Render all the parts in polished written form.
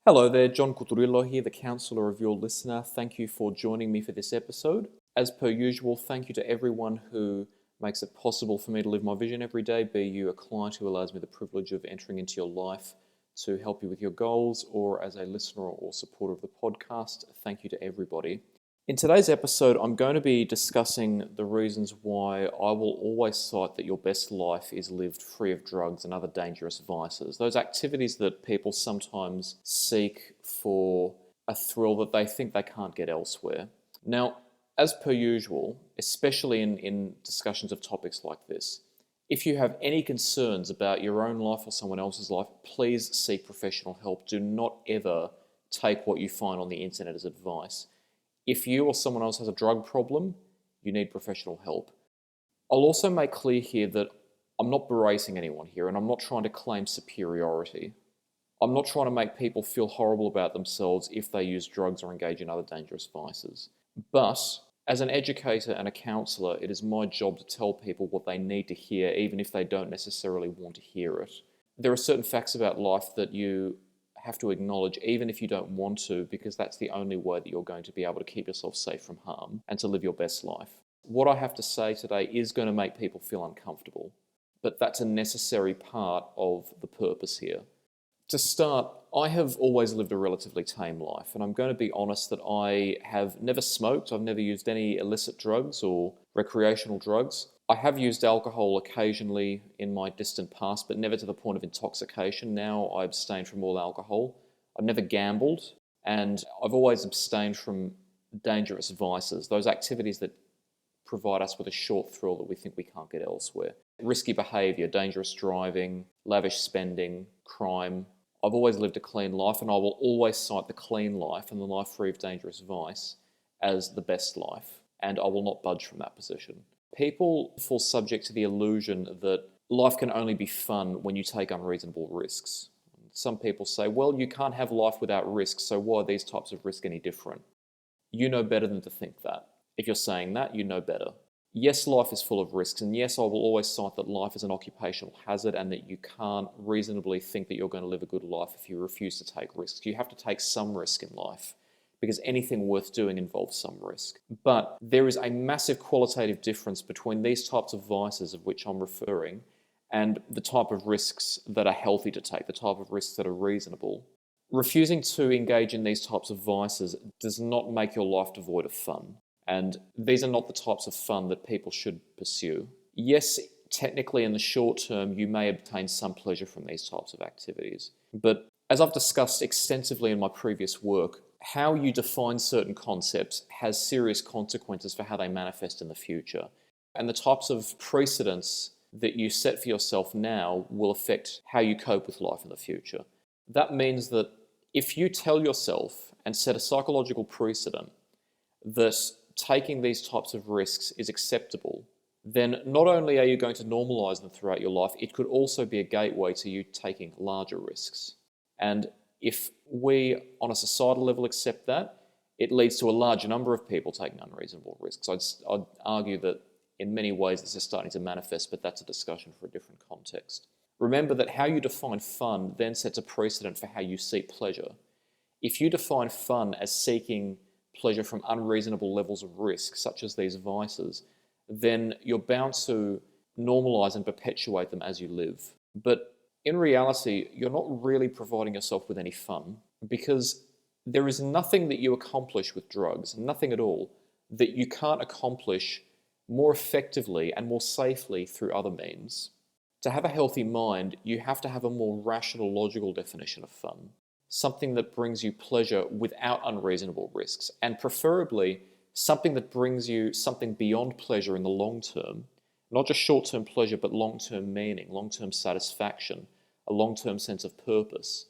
Hello there, John Coturillo here, the counsellor of your listener. Thank you for joining me for this episode. As per usual, thank you to everyone who makes it possible for me to live my vision every day, be you a client who allows me the privilege of entering into your life to help you with your goals, or as a listener or supporter of the podcast. Thank you to everybody. In today's episode, I'm going to be discussing the reasons why I will always cite that your best life is lived free of drugs and other dangerous vices. Those activities that people sometimes seek for a thrill that they think they can't get elsewhere. Now, as per usual, especially in discussions of topics like this, if you have any concerns about your own life or someone else's life, please seek professional help. Do not ever take what you find on the internet as advice. If you or someone else has a drug problem, you need professional help. I'll also make clear here that I'm not berating anyone here, and I'm not trying to claim superiority. I'm not trying to make people feel horrible about themselves if they use drugs or engage in other dangerous vices. But as an educator and a counsellor, it is my job to tell people what they need to hear, even if they don't necessarily want to hear it. There are certain facts about life that you have to acknowledge even if you don't want to, because that's the only way that you're going to be able to keep yourself safe from harm and to live your best life. What I have to say today is going to make people feel uncomfortable, but that's a necessary part of the purpose here. To start, I have always lived a relatively tame life, and I'm going to be honest that I have never smoked, I've never used any illicit drugs or recreational drugs. I have used alcohol occasionally in my distant past, but never to the point of intoxication. Now I abstain from all alcohol. I've never gambled, and I've always abstained from dangerous vices, those activities that provide us with a short thrill that we think we can't get elsewhere. Risky behaviour, dangerous driving, lavish spending, crime. I've always lived a clean life, and I will always cite the clean life and the life free of dangerous vice as the best life, and I will not budge from that position. People fall subject to the illusion that life can only be fun when you take unreasonable risks. Some people say, well, you can't have life without risks, so why are these types of risks any different? You know better than to think that. If you're saying that, you know better. Yes, life is full of risks, and yes, I will always cite that life is an occupational hazard and that you can't reasonably think that you're going to live a good life if you refuse to take risks. You have to take some risk in life, because anything worth doing involves some risk. But there is a massive qualitative difference between these types of vices of which I'm referring and the type of risks that are healthy to take, the type of risks that are reasonable. Refusing to engage in these types of vices does not make your life devoid of fun. And these are not the types of fun that people should pursue. Yes, technically in the short term, you may obtain some pleasure from these types of activities. But as I've discussed extensively in my previous work, how you define certain concepts has serious consequences for how they manifest in the future. And the types of precedents that you set for yourself now will affect how you cope with life in the future. That means that if you tell yourself and set a psychological precedent that taking these types of risks is acceptable, then not only are you going to normalize them throughout your life, it could also be a gateway to you taking larger risks. And if we, on a societal level, accept that, it leads to a larger number of people taking unreasonable risks. I'd argue that in many ways this is starting to manifest, but that's a discussion for a different context. Remember that how you define fun then sets a precedent for how you see pleasure. If you define fun as seeking pleasure from unreasonable levels of risk, such as these vices, then you're bound to normalize and perpetuate them as you live. But in reality, you're not really providing yourself with any fun, because there is nothing that you accomplish with drugs, nothing at all, that you can't accomplish more effectively and more safely through other means. To have a healthy mind, you have to have a more rational, logical definition of fun. Something that brings you pleasure without unreasonable risks, and preferably something that brings you something beyond pleasure in the long term. Not just short-term pleasure, but long-term meaning, long-term satisfaction, a long-term sense of purpose.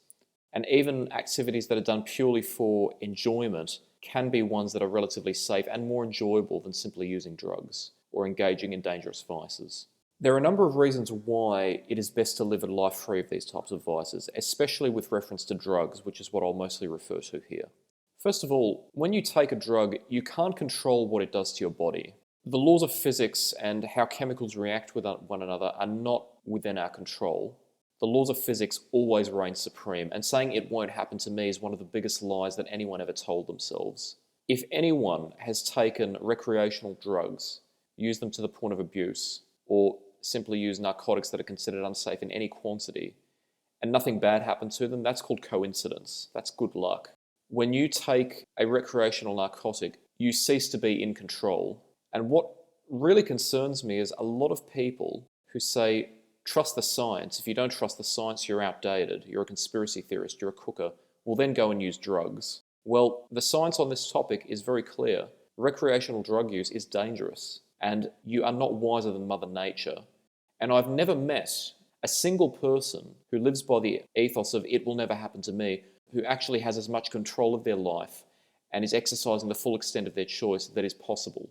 And even activities that are done purely for enjoyment can be ones that are relatively safe and more enjoyable than simply using drugs or engaging in dangerous vices. There are a number of reasons why it is best to live a life free of these types of vices, especially with reference to drugs, which is what I'll mostly refer to here. First of all, when you take a drug, you can't control what it does to your body. The laws of physics and how chemicals react with one another are not within our control. The laws of physics always reign supreme, and saying it won't happen to me is one of the biggest lies that anyone ever told themselves. If anyone has taken recreational drugs, used them to the point of abuse, or simply used narcotics that are considered unsafe in any quantity, and nothing bad happened to them, that's called coincidence. That's good luck. When you take a recreational narcotic, you cease to be in control. And what really concerns me is a lot of people who say, trust the science. If you don't trust the science, you're outdated. You're a conspiracy theorist. You're a cooker. Well, then go and use drugs. Well, the science on this topic is very clear. Recreational drug use is dangerous, and you are not wiser than Mother Nature. And I've never met a single person who lives by the ethos of it will never happen to me, who actually has as much control of their life and is exercising the full extent of their choice that is possible.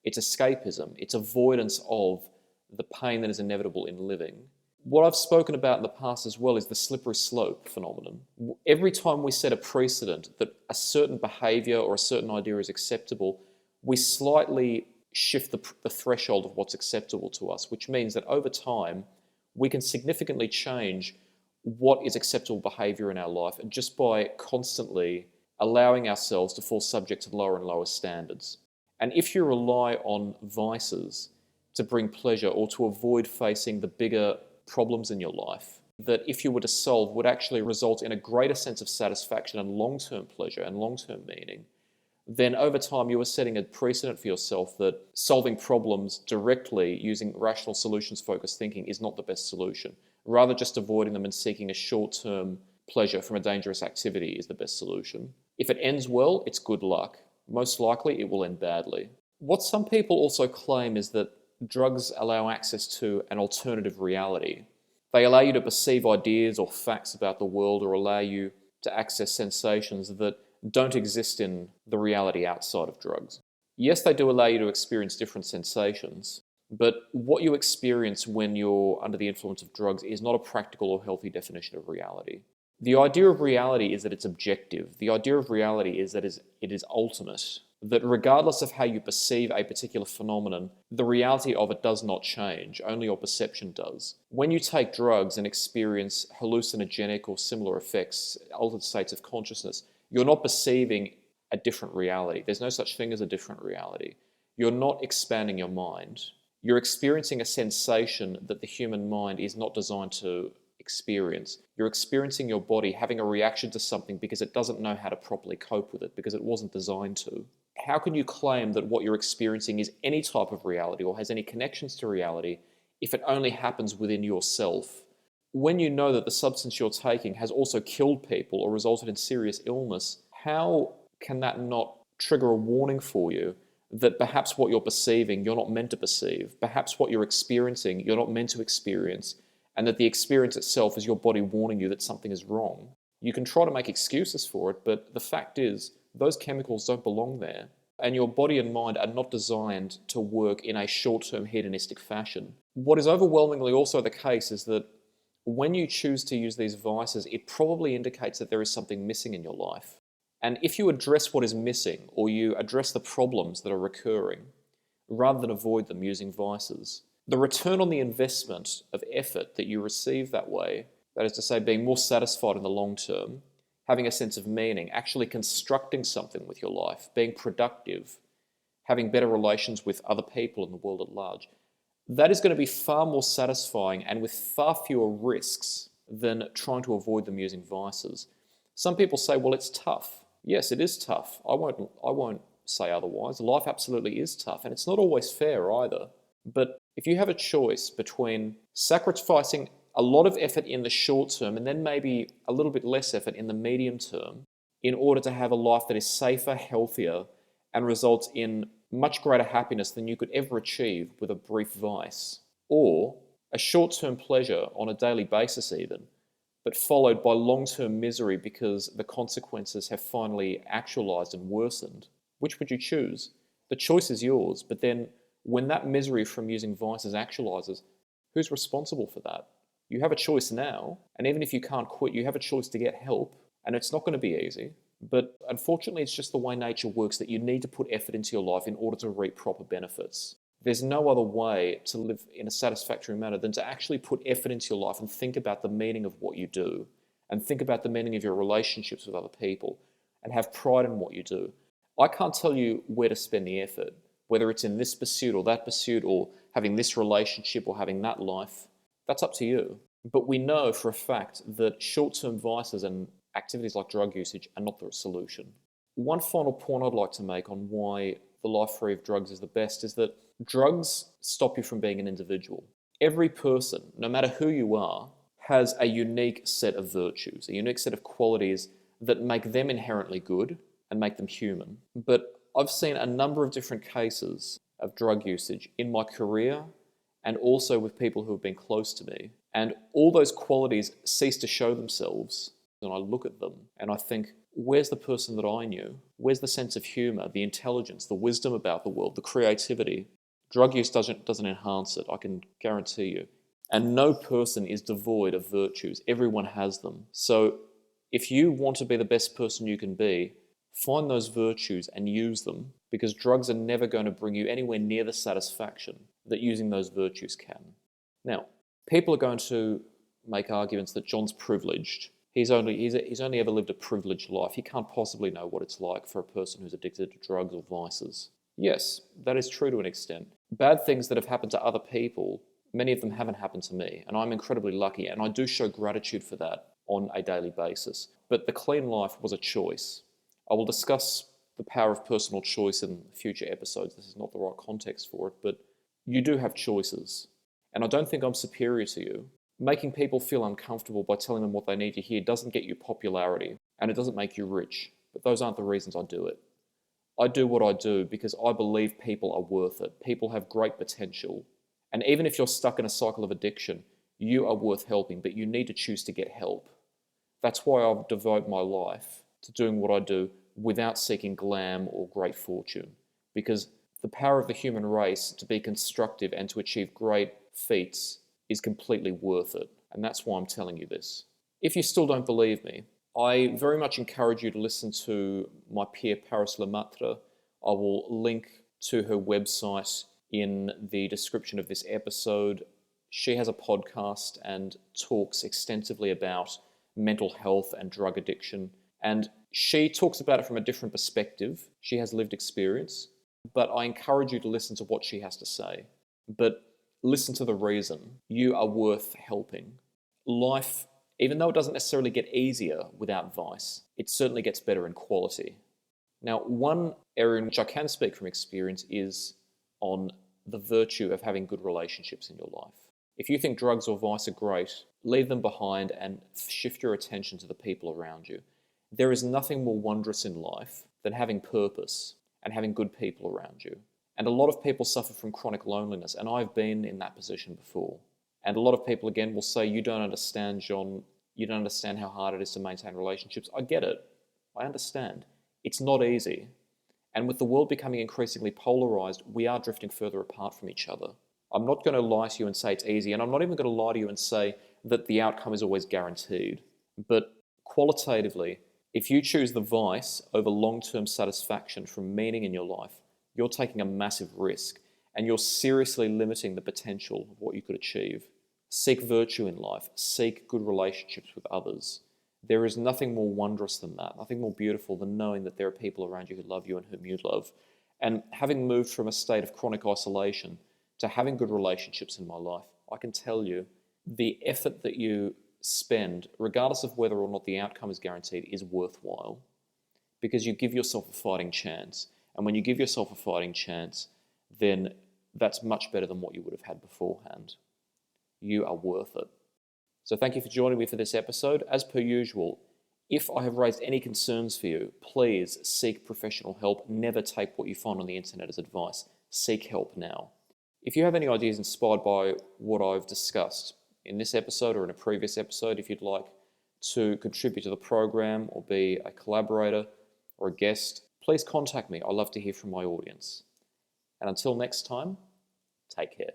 It's escapism. It's avoidance of the pain that is inevitable in living. What I've spoken about in the past as well is the slippery slope phenomenon. Every time we set a precedent that a certain behavior or a certain idea is acceptable, we slightly shift the threshold of what's acceptable to us, which means that over time, we can significantly change what is acceptable behavior in our life just by constantly allowing ourselves to fall subject to lower and lower standards. And if you rely on vices to bring pleasure or to avoid facing the bigger problems in your life, that if you were to solve would actually result in a greater sense of satisfaction and long-term pleasure and long-term meaning, then over time you are setting a precedent for yourself that solving problems directly using rational solutions-focused thinking is not the best solution. Rather, just avoiding them and seeking a short-term pleasure from a dangerous activity is the best solution. If it ends well, it's good luck. Most likely, it will end badly. What some people also claim is that drugs allow access to an alternative reality. They allow you to perceive ideas or facts about the world, or allow you to access sensations that don't exist in the reality outside of drugs. Yes, they do allow you to experience different sensations, but what you experience when you're under the influence of drugs is not a practical or healthy definition of reality. The idea of reality is that it's objective. The idea of reality is that it is ultimate. That regardless of how you perceive a particular phenomenon, the reality of it does not change, only your perception does. When you take drugs and experience hallucinogenic or similar effects, altered states of consciousness, you're not perceiving a different reality. There's no such thing as a different reality. You're not expanding your mind. You're experiencing a sensation that the human mind is not designed to experience. You're experiencing your body having a reaction to something because it doesn't know how to properly cope with it, because it wasn't designed to. How can you claim that what you're experiencing is any type of reality or has any connections to reality if it only happens within yourself? When you know that the substance you're taking has also killed people or resulted in serious illness, how can that not trigger a warning for you that perhaps what you're perceiving you're not meant to perceive, perhaps what you're experiencing you're not meant to experience, and that the experience itself is your body warning you that something is wrong? You can try to make excuses for it, but the fact is those chemicals don't belong there, and your body and mind are not designed to work in a short-term hedonistic fashion. What is overwhelmingly also the case is that when you choose to use these vices, it probably indicates that there is something missing in your life. And if you address what is missing, or you address the problems that are recurring, rather than avoid them using vices, the return on the investment of effort that you receive that way, that is to say, being more satisfied in the long term, having a sense of meaning, actually constructing something with your life, being productive, having better relations with other people in the world at large, that is going to be far more satisfying and with far fewer risks than trying to avoid them using vices. Some people say, well, it's tough. Yes, it is tough. I won't say otherwise. Life absolutely is tough, and it's not always fair either. But if you have a choice between sacrificing a lot of effort in the short term and then maybe a little bit less effort in the medium term in order to have a life that is safer, healthier, and results in much greater happiness than you could ever achieve with a brief vice, or a short-term pleasure on a daily basis even, but followed by long-term misery because the consequences have finally actualized and worsened, which would you choose? The choice is yours, but then when that misery from using vices actualizes, who's responsible for that? You have a choice now, and even if you can't quit, you have a choice to get help, and it's not going to be easy. But unfortunately, it's just the way nature works that you need to put effort into your life in order to reap proper benefits. There's no other way to live in a satisfactory manner than to actually put effort into your life and think about the meaning of what you do, and think about the meaning of your relationships with other people, and have pride in what you do. I can't tell you where to spend the effort, whether it's in this pursuit or that pursuit, or having this relationship or having that life. That's up to you. But we know for a fact that short-term vices and activities like drug usage are not the solution. One final point I'd like to make on why the life free of drugs is the best is that drugs stop you from being an individual. Every person, no matter who you are, has a unique set of virtues, a unique set of qualities that make them inherently good and make them human. But I've seen a number of different cases of drug usage in my career and also with people who have been close to me. And all those qualities cease to show themselves. And I look at them and I think, where's the person that I knew? Where's the sense of humor, the intelligence, the wisdom about the world, the creativity? Drug use doesn't enhance it, I can guarantee you. And no person is devoid of virtues. Everyone has them. So if you want to be the best person you can be, find those virtues and use them, because drugs are never going to bring you anywhere near the satisfaction that using those virtues can. Now, people are going to make arguments that John's privileged. He's only ever lived a privileged life. He can't possibly know what it's like for a person who's addicted to drugs or vices. Yes, that is true to an extent. Bad things that have happened to other people, many of them haven't happened to me, and I'm incredibly lucky, and I do show gratitude for that on a daily basis. But the clean life was a choice. I will discuss the power of personal choice in future episodes. This is not the right context for it, but you do have choices. And I don't think I'm superior to you. Making people feel uncomfortable by telling them what they need to hear doesn't get you popularity, and it doesn't make you rich. But those aren't the reasons I do it. I do what I do because I believe people are worth it. People have great potential. And even if you're stuck in a cycle of addiction, you are worth helping, but you need to choose to get help. That's why I've devoted my life to doing what I do without seeking glam or great fortune. Because the power of the human race to be constructive and to achieve great feats is completely worth it. And that's why I'm telling you this. If you still don't believe me, I very much encourage you to listen to my peer Paris Lemaitre. I will link to her website in the description of this episode. She has a podcast and talks extensively about mental health and drug addiction. And she talks about it from a different perspective. She has lived experience, but I encourage you to listen to what she has to say. But listen to the reason. You are worth helping. Life, even though it doesn't necessarily get easier without vice, it certainly gets better in quality. Now, one area in which I can speak from experience is on the virtue of having good relationships in your life. If you think drugs or vice are great, leave them behind and shift your attention to the people around you. There is nothing more wondrous in life than having purpose and having good people around you. And a lot of people suffer from chronic loneliness, and I've been in that position before. And a lot of people, again, will say, you don't understand, John. You don't understand how hard it is to maintain relationships. I get it. I understand. It's not easy. And with the world becoming increasingly polarized, we are drifting further apart from each other. I'm not going to lie to you and say it's easy, and I'm not even going to lie to you and say that the outcome is always guaranteed. But qualitatively, if you choose the vice over long-term satisfaction from meaning in your life, you're taking a massive risk, and you're seriously limiting the potential of what you could achieve. Seek virtue in life. Seek good relationships with others. There is nothing more wondrous than that, nothing more beautiful than knowing that there are people around you who love you and whom you love. And having moved from a state of chronic isolation to having good relationships in my life, I can tell you the effort that you spend, regardless of whether or not the outcome is guaranteed, is worthwhile, because you give yourself a fighting chance. And when you give yourself a fighting chance, then that's much better than what you would have had beforehand. You are worth it. So thank you for joining me for this episode. As per usual, if I have raised any concerns for you, please seek professional help. Never take what you find on the internet as advice. Seek help now. If you have any ideas inspired by what I've discussed in this episode or in a previous episode, if you'd like to contribute to the program or be a collaborator or a guest, please contact me. I love to hear from my audience. And until next time, take care.